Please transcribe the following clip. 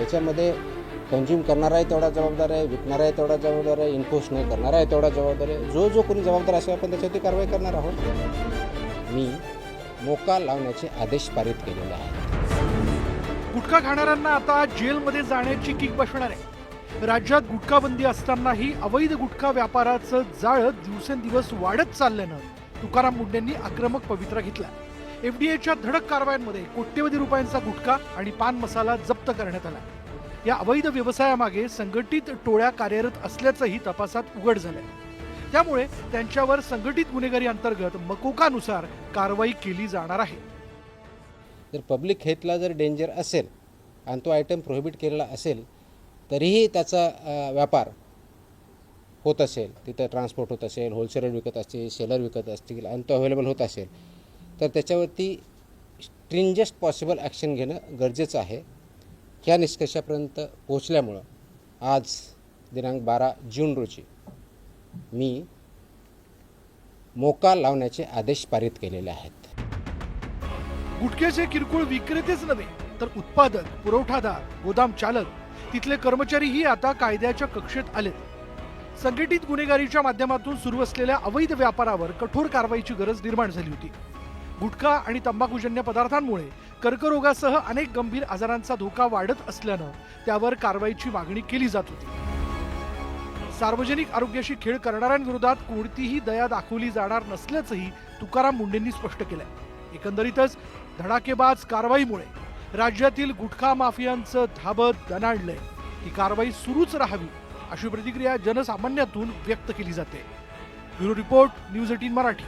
त्याच्यामध्ये कंझ्युम करणारा आहे तेवढा जबाबदार आहे, विकणारा आहे तेवढा जबाबदार आहे, इन्फोर्स नाही करणारा आहे तेवढा जबाबदार आहे. जो कोणी जबाबदार असेल आपण त्याच्यावरती कारवाई करणार आहोत. मी मोका लावण्याचे आदेश पारित केलेले आहेत. गुटखा खाणाऱ्यांना आता जेलमध्ये जाण्याची किक बसणार आहे. राज्यात गुटखा बंदी असतानाही अवैध गुटखा व्यापाराचं जाळं दिवसेंदिवस वाढत चालल्यानं तुकाराम मुंढेंनी आक्रमक पवित्रा घेतला. एफडीएच्या धडक कारवायांमध्ये कोट्यवधी रुपयांचा गुटखा आणि पान मसाला जप्त करण्यात आला. या अवैध व्यवसायामागे संघटित टोळ्या कार्यरत असल्याचंही तपासात उघड झालंय. त्यामुळे त्यांच्यावर संघटित गुन्हेगारी अंतर्गत मकोकानुसार कारवाई केली जाणार आहे. जर पब्लिक हेल्थला जर डेंजर असेल आणि तो आयटम प्रोहिबिट केलेला असेल तरीही त्याचा व्यापार होत असेल, तिथं ट्रान्सपोर्ट होत असेल, होलसेलर विकत असतील, सेलर विकत असतील आणि तो अवेलेबल होत असेल तर त्याच्यावरती स्ट्रिंजेस्ट पॉसिबल ॲक्शन घेणं गरजेचं आहे. ह्या निष्कर्षापर्यंत पोहोचल्यामुळं आज दिनांक 12 जून रोजी मी मोका लावण्याचे आदेश पारित केलेले आहेत. गुटख्याचे किरकोळ विक्रेतेच नव्हे तर उत्पादक, पुरवठादार, गोदाम चालक, तिथले कर्मचारीही आता कायद्याच्या कक्षेत आलेत. संघटित गुन्हेगारीच्या माध्यमातून सुरू असलेल्या अवैध व्यापारावर कठोर कारवाईची गरज निर्माण झाली होती. गुटखा आणि तंबाखूजन्य पदार्थांमुळे कर्करोगासह अनेक गंभीर आजारांचा धोका वाढत असल्यानं त्यावर कारवाईची मागणी केली जात होती. सार्वजनिक आरोग्याशी खेळ करणाऱ्यांविरोधात कोणतीही दया दाखवली जाणार नसल्याचंही तुकाराम मुंढेंनी स्पष्ट केलंय. एकंदरीतच धडाकेबाज कारवाईमुळे राज्यातील गुटखा माफियांचं धाबत दणाणलंय. ही कारवाई सुरूच राहावी अशी प्रतिक्रिया जनसामान्यातून व्यक्त केली जाते. Bureau report, news 18 Marathi.